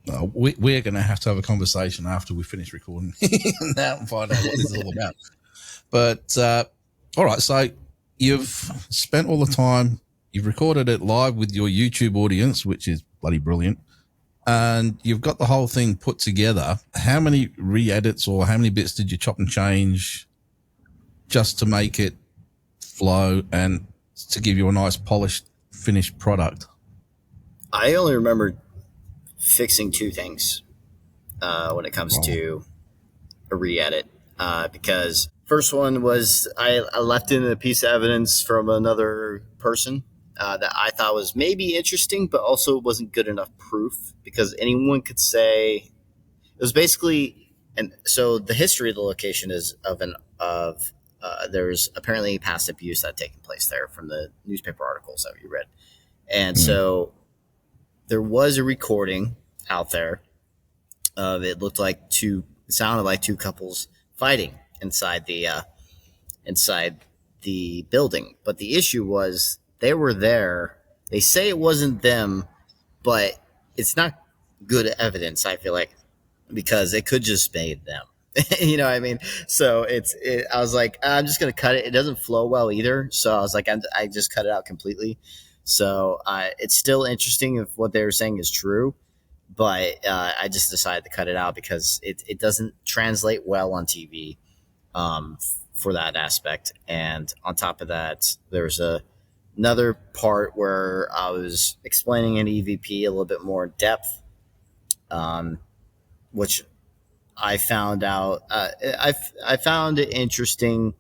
We're going to have a conversation after we finish recording now and find out what this is all about. But all right, so you've spent all the time, you've recorded it live with your YouTube audience, which is bloody brilliant, and you've got the whole thing put together. How many re-edits or how many bits did you chop and change just to make it flow and to give you a nice polished finished product? I only remember fixing two things when it comes Wow. to a re-edit. because first one was I left in a piece of evidence from another person that I thought was maybe interesting, but also wasn't good enough proof because anyone could say it was basically. And so the history of the location is of there's apparently past abuse that had taken place there from the newspaper articles that we read, and Mm. so there was a recording out there of it sounded like two couples fighting inside the building. But the issue was they were there. They say it wasn't them, but it's not good evidence. I feel like because it could just be them. You know what I mean? So I was like, I'm just gonna cut it. It doesn't flow well either. So I was like, I just cut it out completely. So it's still interesting if what they were saying is true, but I just decided to cut it out because it doesn't translate well on TV for that aspect. And on top of that, there's another part where I was explaining an EVP a little bit more in depth, which I found out. I found it interesting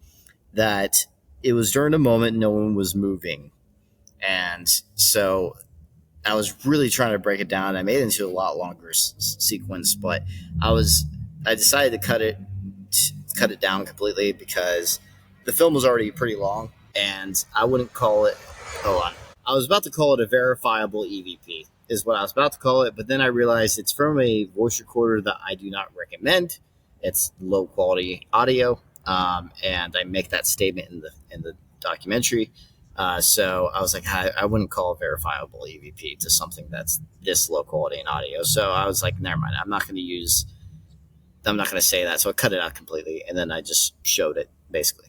that it was during a moment no one was moving, and so I was really trying to break it down. I made it into a lot longer sequence, but I decided to cut it down completely because the film was already pretty long, and I wouldn't call it. Hold on, I was about to call it a verifiable EVP, is what I was about to call it, but then I realized it's from a voice recorder that I do not recommend. It's low quality audio, and I make that statement in the documentary. So I was like, I wouldn't call a verifiable EVP to something that's this low quality in audio. So I was like, never mind. I'm not going to say that. So I cut it out completely, and then I just showed it basically.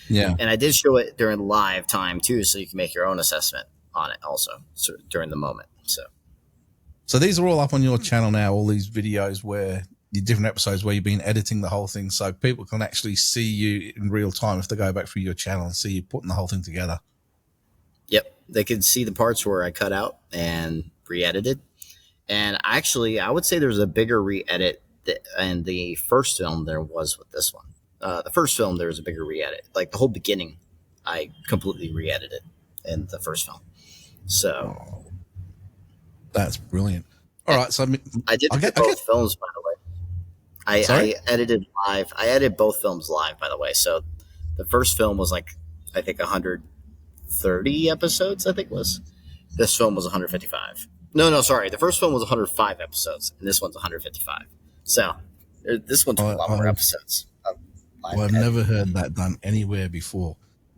Yeah. And I did show it during live time too, so you can make your own assessment on it also during the moment. So these are all up on your channel now. All these videos where the different episodes where you've been editing the whole thing, so people can actually see you in real time if they go back through your channel and see you putting the whole thing together. Yep, they could see the parts where I cut out and re-edited. And actually, I would say there's a bigger re-edit in the first film there was with this one. The first film there was a bigger re-edit, like the whole beginning. I completely re-edited in the first film. So that's brilliant. All right, so I did both films, by the way. I edited live. I edited both films live, by the way. So the first film was like I think 130 episodes. I think it was. This film was 155. No, sorry. The first film was 105 episodes, and this one's 155. So this one's a lot more episodes. I've never heard that done anywhere before.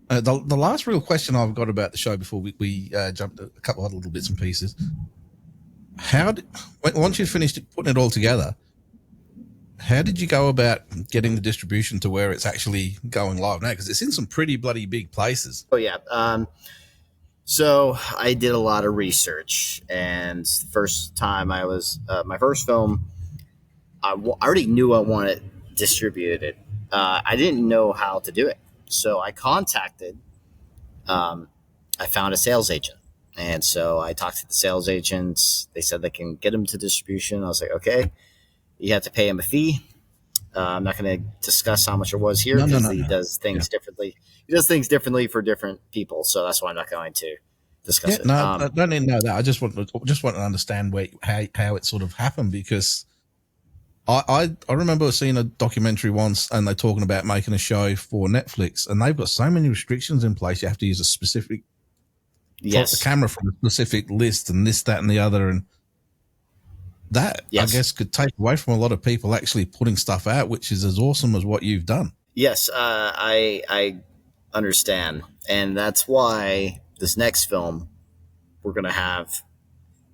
The last real question I've got about the show before we jumped a couple of other little bits and pieces. Once you finished putting it all together, how did you go about getting the distribution to where it's actually going live now? Because it's in some pretty bloody big places. Oh, yeah. So I did a lot of research, and the first time I was my first film, I already knew I wanted distributed. I didn't know how to do it, so I contacted. I found a sales agent, and so I talked to the sales agent. They said they can get him to distribution. I was like, okay, you have to pay him a fee. I'm not going to discuss how much it was here because he does things differently. He does things differently for different people, so that's why I'm not going to discuss it. No, I don't need to know that. I just want to understand how it sort of happened, because I remember seeing a documentary once and they're talking about making a show for Netflix, and they've got so many restrictions in place. You have to use a specific the camera from a specific list and this, that, and the other, and that I guess could take away from a lot of people actually putting stuff out, which is as awesome as what you've done. Yes, I understand, and that's why this next film we're going to have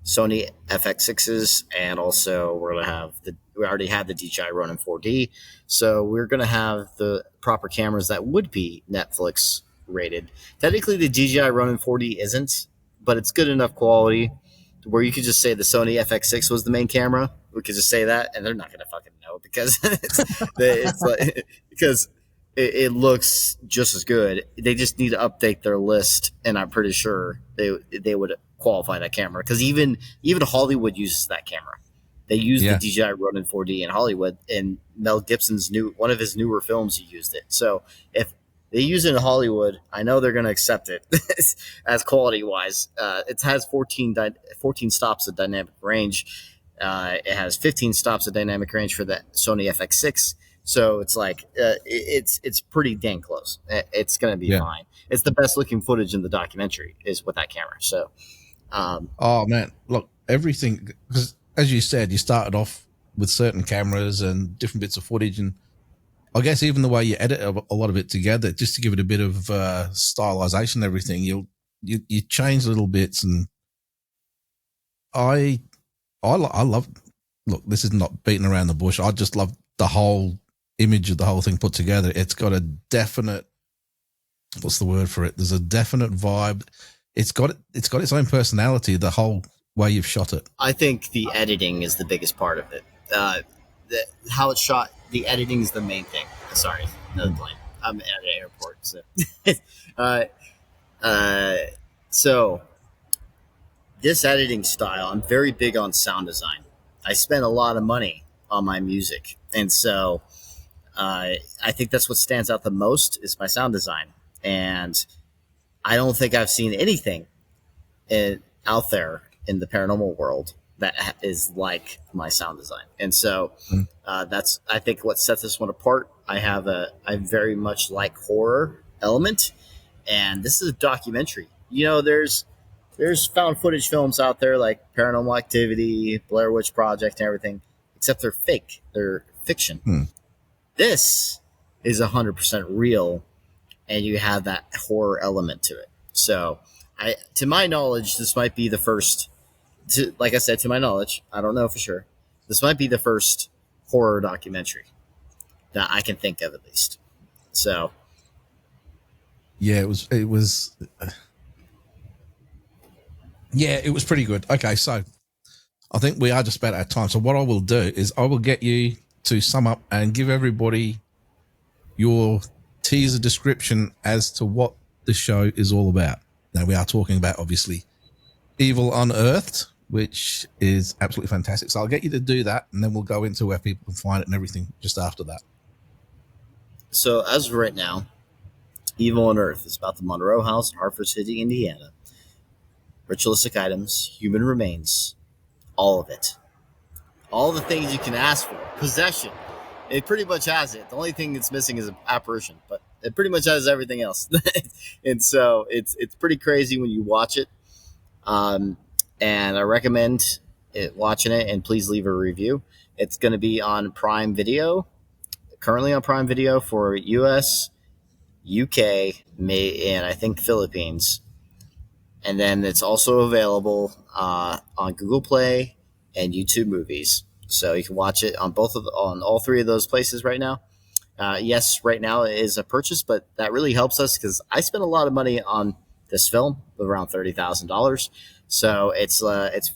Sony FX6s, and also we're going to have we already have the DJI Ronin 4D, so we're going to have the proper cameras that would be Netflix rated. Technically, the DJI Ronin 4D isn't, but it's good enough quality where you could just say the Sony FX6 was the main camera. We could just say that, and they're not going to fucking know because it's like, because it looks just as good. They just need to update their list, and I'm pretty sure they would qualify that camera because even Hollywood uses that camera. They used the Yeah. DJI Ronin 4D in Hollywood, and Mel Gibson's one of his newer films, he used it. So if they use it in Hollywood, I know they're going to accept it as quality wise. It has 14 stops of dynamic range. It has 15 stops of dynamic range for the Sony FX6. So it's like it's pretty dang close. It's going to be Yeah. fine. It's the best looking footage in the documentary is with that camera. So Oh man, look, everything, because as you said, you started off with certain cameras and different bits of footage, and I guess even the way you edit a lot of it together, just to give it a bit of stylization and everything, you change little bits, and I I love. Look, this is not beating around the bush. I just love the whole image of the whole thing put together. It's got a definite, what's the word for it? There's a definite vibe. It's got its own personality. The whole way you've shot it. I think the editing is the biggest part of it. How it's shot, the editing is the main thing. Sorry, another plane. I'm at an airport, so uh, uh, so this editing style, I'm very big on sound design. I spend a lot of money on my music, and so I think that's what stands out the most is my sound design. And I don't think I've seen anything out there in the paranormal world that is like my sound design. And so that's, I think, what sets this one apart. I very much like horror element, and this is a documentary. You know, there's found footage films out there like Paranormal Activity, Blair Witch Project, and everything, except they're fake. They're fiction. This is 100% real, and you have that horror element to it. So, to my knowledge, this might be the first. Like I said, to my knowledge, I don't know for sure. This might be the first horror documentary that I can think of, at least. So, Yeah, it was. Yeah, it was pretty good. Okay, so I think we are just about out of time. So what I will do is I will get you to sum up and give everybody your teaser description as to what the show is all about. Now, we are talking about, obviously, Evil Unearthed, which is absolutely fantastic. So I'll get you to do that, and then we'll go into where people can find it and everything just after that. So as of right now, Evil Unearthed is about the Monroe House in Hartford City, Indiana. Ritualistic items, human remains, all of it. All the things you can ask for. Possession. It pretty much has it. The only thing it's missing is an apparition, but it pretty much has everything else. And so it's pretty crazy when you watch it. And I recommend watching it, and please leave a review. It's going to be on Prime Video, currently on Prime Video for US, UK, and I think Philippines. And then it's also available on Google Play and YouTube Movies. So you can watch it on on all three of those places right now. Yes, right now it is a purchase, but that really helps us because I spent a lot of money on this film, around $30,000. So it's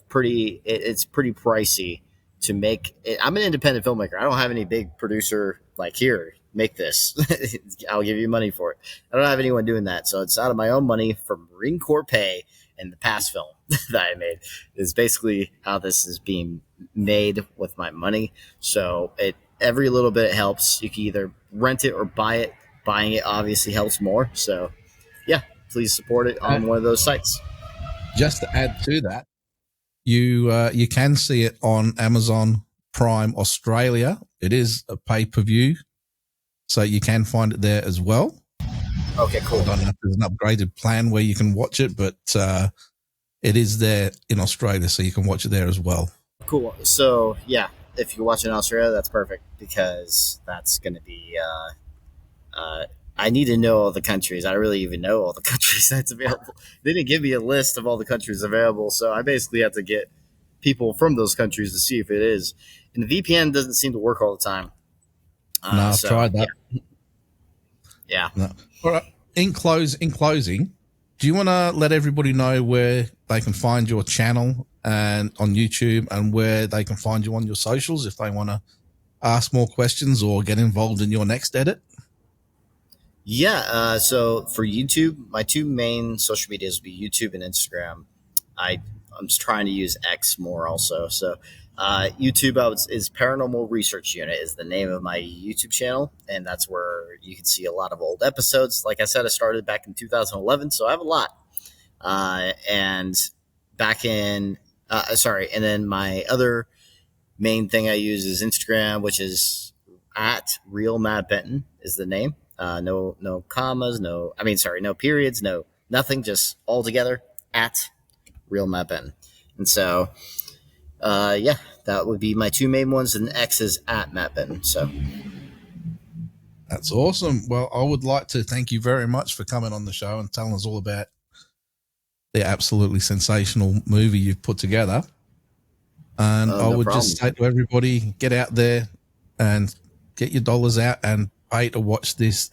pretty pricey to make. I'm an independent filmmaker. I don't have any big producer like, here, make this. I'll give you money for it. I don't have anyone doing that. So it's out of my own money from Marine Corps pay, and the past film that I made is basically how this is being made with my money. So every little bit helps. You can either rent it or buy it. Buying it obviously helps more. So yeah, please support it on one of those sites. Just to add to that, you can see it on Amazon Prime Australia. It is a pay-per-view, so you can find it there as well. Okay, cool. I don't know if there's an upgraded plan where you can watch it, but it is there in Australia, so you can watch it there as well. Cool. So yeah, if you watch it in Australia, that's perfect, because that's going to be. I need to know all the countries. I don't really even know all the countries that's available. They didn't give me a list of all the countries available, so I basically have to get people from those countries to see if it is. And the VPN doesn't seem to work all the time. No, I've tried that. Yeah. No. All right. In closing, do you want to let everybody know where they can find your channel and on YouTube, and where they can find you on your socials if they want to ask more questions or get involved in your next edit? Yeah. So for YouTube, my two main social medias would be YouTube and Instagram. I I'm just trying to use X more also. So YouTube is Paranormal Research Unit is the name of my YouTube channel, and that's where you can see a lot of old episodes. Like I said, I started back in 2011, so I have a lot. And back in and then my other main thing I use is Instagram, which is at Real Matt Benton is the name. No commas, no periods, no nothing, just all together at Real Matt Benton. And so, that would be my two main ones, and X is at Matt Benton. So That's awesome. Well, I would like to thank you very much for coming on the show and telling us all about the absolutely sensational movie you've put together. And I would just say to everybody, get out there and get your dollars out and pay to watch this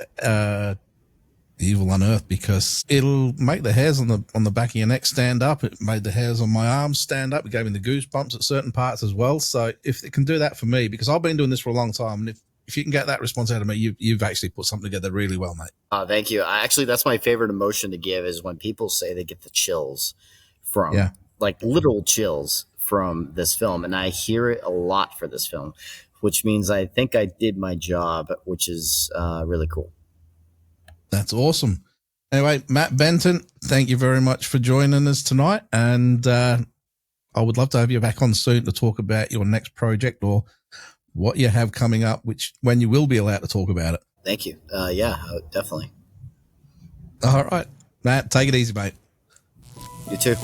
Evil Unearthed, because it'll make the hairs on the back of your neck stand up. It made the hairs on my arms stand up. It gave me the goosebumps at certain parts as well. So if it can do that for me, because I've been doing this for a long time, and if you can get that response out of me, you've actually put something together really well, mate. Thank you. Actually, that's my favorite emotion to give, is when people say they get the chills from like literal chills from this film. And I hear it a lot for this film, which means I think I did my job, which is really cool. That's awesome. Anyway, Matt Benton, thank you very much for joining us tonight. And I would love to have you back on soon to talk about your next project or what you have coming up, when you will be allowed to talk about it. Thank you. Definitely. All right, Matt, take it easy, mate. You too.